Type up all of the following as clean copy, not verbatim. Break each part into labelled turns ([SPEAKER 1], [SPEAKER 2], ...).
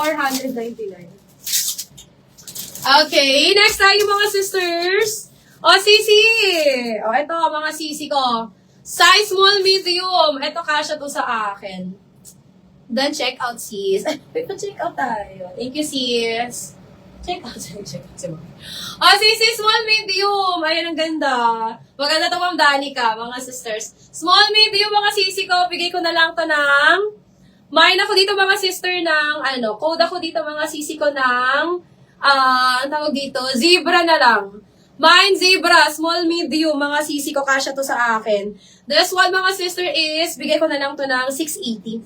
[SPEAKER 1] 499. Okay, next tayo mga sisters. O, sisi. O, ito, mga sisi ko. Size small, medium. Ito, kasha to sa akin. Then, check out, sis. Ay, pa-check out tayo. Thank you, sis. Check out si Ma'am. O, sisi, small, medium. Ayan, ang ganda. Maganda to, Ma'am Danica, mga sisters. Small, medium, mga sisi ko. Bigay ko na lang to ng... Mine ako dito, mga sister, ng code ako dito, mga sisi ko ng... ang tawag dito, zebra na lang. Mine, zebra, small, medium, mga sisi ko, kasya to sa akin. This one, mga sister, is, bigay ko na lang to ng 680.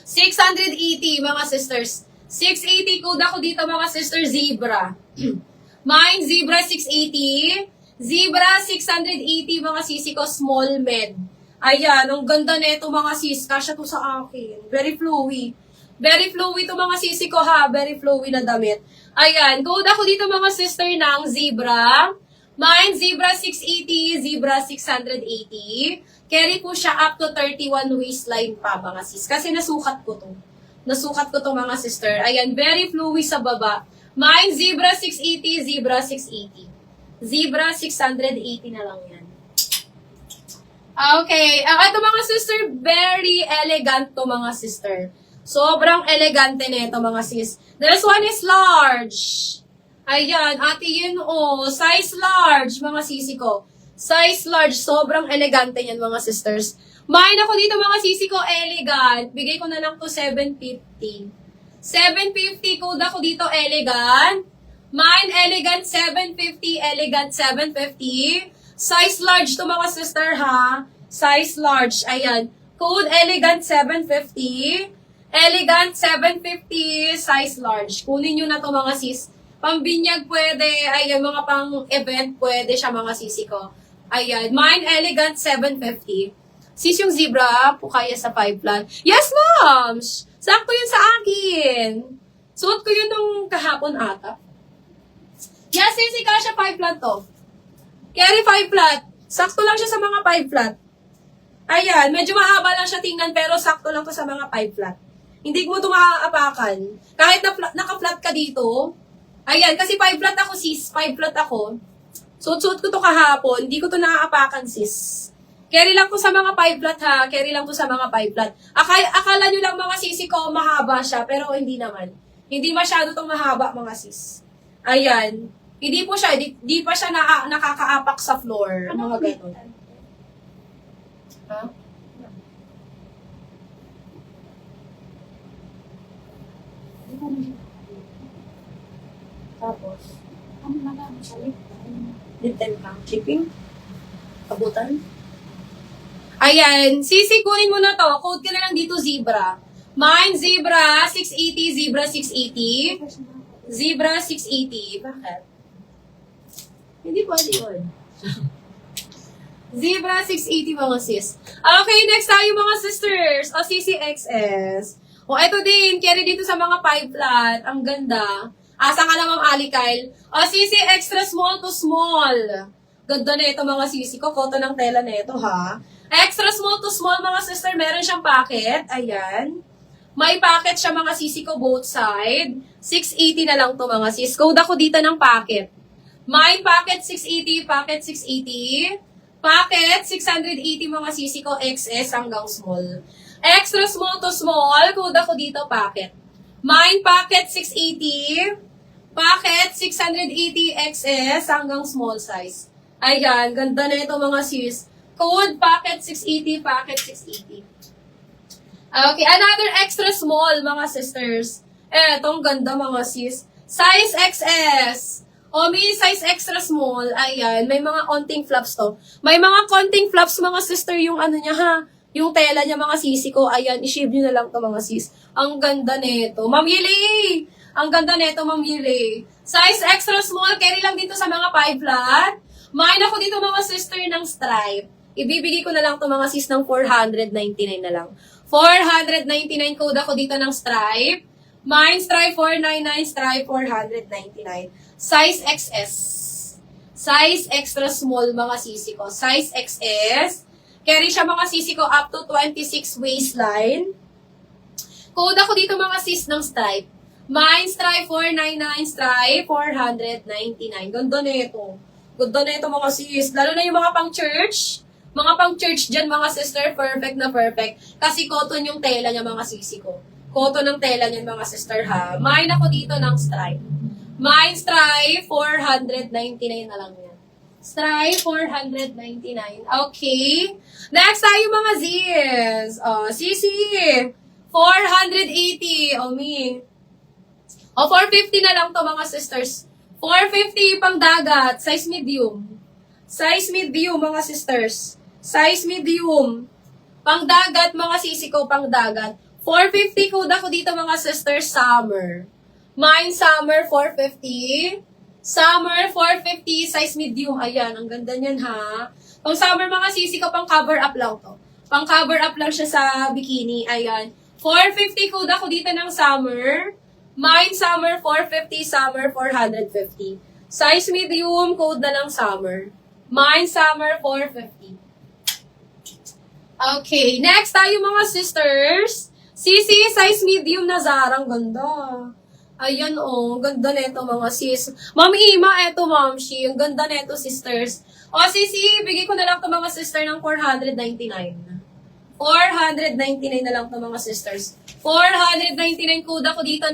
[SPEAKER 1] 680, mga sisters. 680, code ako dito, mga sister, zebra. Mine, zebra, 680. Zebra, 680, mga sisi ko, small, med. Ayan, ang ganda nito, mga sis, kasya to sa akin. Very flowy. Very flowy to mga sisi ko ha. Very flowy na damit. Ayan. Code ako dito mga sister ng zebra. Mine, zebra 680, zebra 680. Carry po siya up to 31 waistline pa mga sis. Kasi nasukat ko to. Nasukat ko to mga sister. Ayan. Very flowy sa baba. Mine, zebra 680, zebra 680. Zebra 680 na lang yan. Okay. Ito mga sister, very elegant to mga sister. Sobrang elegante nito mga sis. This one is large. Ayan, ate yun size large mga sisi ko. Size large, sobrang elegante yan mga sisters. Mine ako dito mga sisi ko, elegant. Bigay ko na lang to 750. 750, code ako dito, elegant. Mine, elegant 750, elegant 750. Size large to mga sister ha. Size large, ayan. Code elegant 750. Elegant, 750, size large. Kunin nyo na to mga sis. Pambinyag pwede, ayan, mga pang-event pwede siya mga sisi ko. Ayan, mine, elegant, 750. Sis, yung zebra, po kaya sa 5 flat. Yes, moms! Sakto yun sa akin. Suot ko yun nung kahapon ata. Yes, sis, kasya 5 flat to. Carry 5 flat. Sakto lang siya sa mga 5 flat. Ayan, medyo mahaba lang siya tingnan, pero sakto lang to sa mga 5 flat. Hindi mo ito maaapakan. Kahit naka-flat ka dito, ayan, kasi 5 flat ako sis, 5 flat ako. Suot-suot ko to kahapon, hindi ko to naaapakan sis. Carry lang to sa mga 5 flat ha, carry lang to sa mga 5 flat. Akala nyo lang mga sisi ko, mahaba siya, pero hindi naman. Hindi masyado tong mahaba mga sis. Ayan, hindi po siya, di pa siya nakakaapak sa floor, mga ganun. Ha? Tapos, ano na lang, lip ka, shipping, abutan. Ayan, sisi, kunin mo na to. Code ka na lang dito, zebra. Mine, zebra, 680, zebra, 680. Zebra, 680. Bakit? Hindi pwede yun. Zebra, 680 mga sis. Okay, next tayo mga sisters. O, CCXS. O, eto din. Carry dito sa mga 5 flat. Ang ganda. Asa ka na, Ma'am Ali Kyle. O, CC extra small to small. Ganda na ito mga sisi ko. Koto ng tela na ito, ha. Extra small to small mga sister. Meron siyang packet. Ayan. May packet siya mga sisi ko both side. 680 na lang to mga sis. Code ako dito ng packet. May packet 680, packet 680. Packet, 680 mga sisi ko, XS hanggang small. Extra small to small, code ako dito, packet. Mine, packet, 680. Packet, 680 XS hanggang small size. Ayan, ganda na ito mga sis. Code, packet, 680, packet, 680. Okay, another extra small, mga sisters. Etong ganda, mga sis. Size XS. O, may size extra small. Ayan, may mga konting flaps to. May mga konting flaps, mga sister, yung ano niya, ha? Yung tela niya, mga sisi ko. Ayan, i-shave nyo na lang to, mga sis. Ang ganda nito. Ma'am Yili! Ang ganda nito, Ma'am Yili. Size extra small, carry lang dito sa mga 5 flat. Mine ako dito, mga sister, ng stripe. Ibibigay ko na lang to, mga sis, ng 499 na lang. 499 code ako dito ng stripe. Mine, stripe 499, stripe 499. Size XS. Size extra small, mga sisi ko. Size XS. Carry siya, mga sisi ko, up to 26 waistline. Code ako dito mga sis ng stripe. Mine stripe 499, stripe 499. Ganda na ito. Ganda na ito mga sis. Lalo na yung mga pang church. Mga pang church dyan mga sister, perfect na perfect. Kasi cotton yung tela niya mga sisi ko. Cotton ng tela niya mga sister ha. Mine ako dito ng stripe. Mine stripe 499 na lang yan. Stripe 499. Okay. Next tayo mga zis. Sisi. 480. Me. 450 na lang to mga sisters. 450 pang dagat. Size medium. Size medium mga sisters. Size medium. Pang dagat mga sisi ko, pang dagat. 450 code ako dito mga sisters, summer. Mine summer 450. Summer 450, size medium. Ayan, ang ganda niyan ha. Pang summer mga sisi ko, pang cover up lang to. Pang cover up lang siya sa bikini. Ayan. 450 code ako dito ng summer. Mine summer 450, summer 450. Size medium, code na lang summer. Mine summer 450. Okay, next tayo mga sisters. Sisi, size medium na Zara. Ang ganda. Ayan ganda neto mga sis. Ma'am Ima, eto Ma'am Shi. Ang ganda neto sisters. Sisi, bigay ko na lang to mga sister ng 499. 499 na lang to mga sisters. 499 code ako dito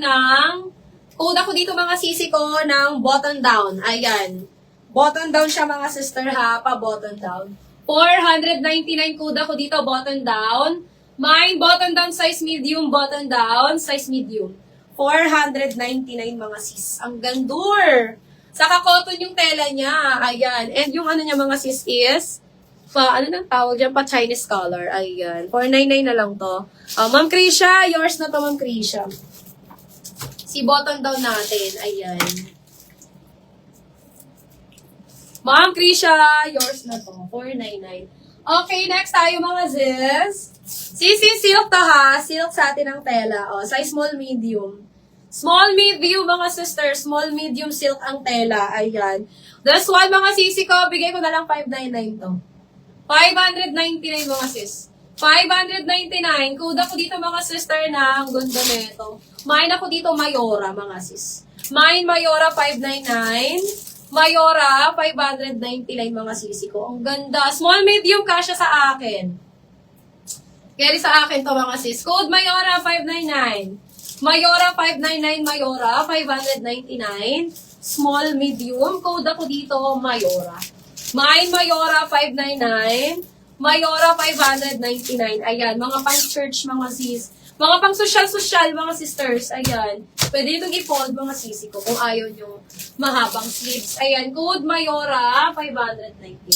[SPEAKER 1] mga sisi ko ng button down. Ayan. Button down siya mga sister ha, pa button down. 499 code ako dito, button down. Mine, button down, size medium, button down, size medium. 499 mga sis. Ang gandur. Saka cotton yung tela niya. Ayan. And yung ano niya mga sis is, ano nang tawag dyan? Pa Chinese color. Ayan. 499 na lang to. Ma'am Krisha, yours na to Ma'am Krisha. Si button down natin. Ayan. Ma'am Krisha, yours na to. 499. Okay, next tayo mga sis. Sisi, silk to ha. Silk sa atin ang tela. Size small, medium. Small, medium mga sister. Small, medium silk ang tela. Ayan. This one mga sisi ko, bigay ko na lang 599 to. 599 mga sis. 599. Code ako dito mga sister na ang ganda nito. Mine ako dito Mayora mga sis. Mine Mayora 599. Mayora 599 mga sisi ko. Ang ganda. Small medium kasya sa akin. Kaya sa akin to mga sis. Code Mayora 599. Mayora 599 Mayora 599. Small medium. Code ako dito Mayora. Mine, Mayora, 599. Mayora, 599. Ayan, mga pang-church, mga sis. Mga pang-social-social, mga sisters. Ayan. Pwede itong i-fold, mga sisi ko, kung ayaw nyo mahabang sleeves. Ayan, code Mayora, 599.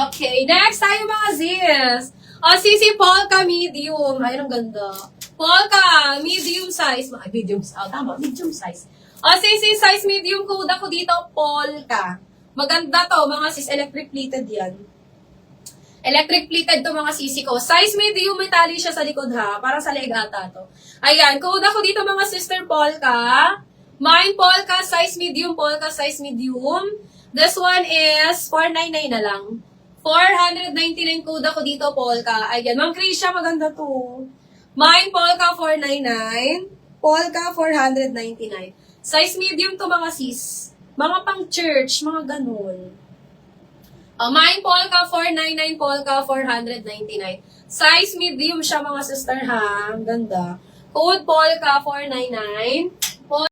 [SPEAKER 1] Okay, next tayo, mga sis. Sisi, polka, medium. Ayan, ang ganda. Polka, medium size. Medium size. Tama, medium size. Sisi, size medium, code ako dito, polka. Maganda to, mga sis, electric pleated yan. Electric pleated to mga sisi ko. Size medium, may tali siya sa likod ha. Para sa leg ata to. Ayan, code ako dito mga sister polka. Mine polka, size medium, polka, size medium. This one is 499 na lang. 499 code ako dito polka. Ayan, Ma'am Krisha, maganda to. Mine polka, 499. Polka, 499. Size medium to mga sis. Mga pang church, mga ganun. Mine polka 499, polka 499. Size medium siya mga sister ha. Ang ganda. Code polka 499.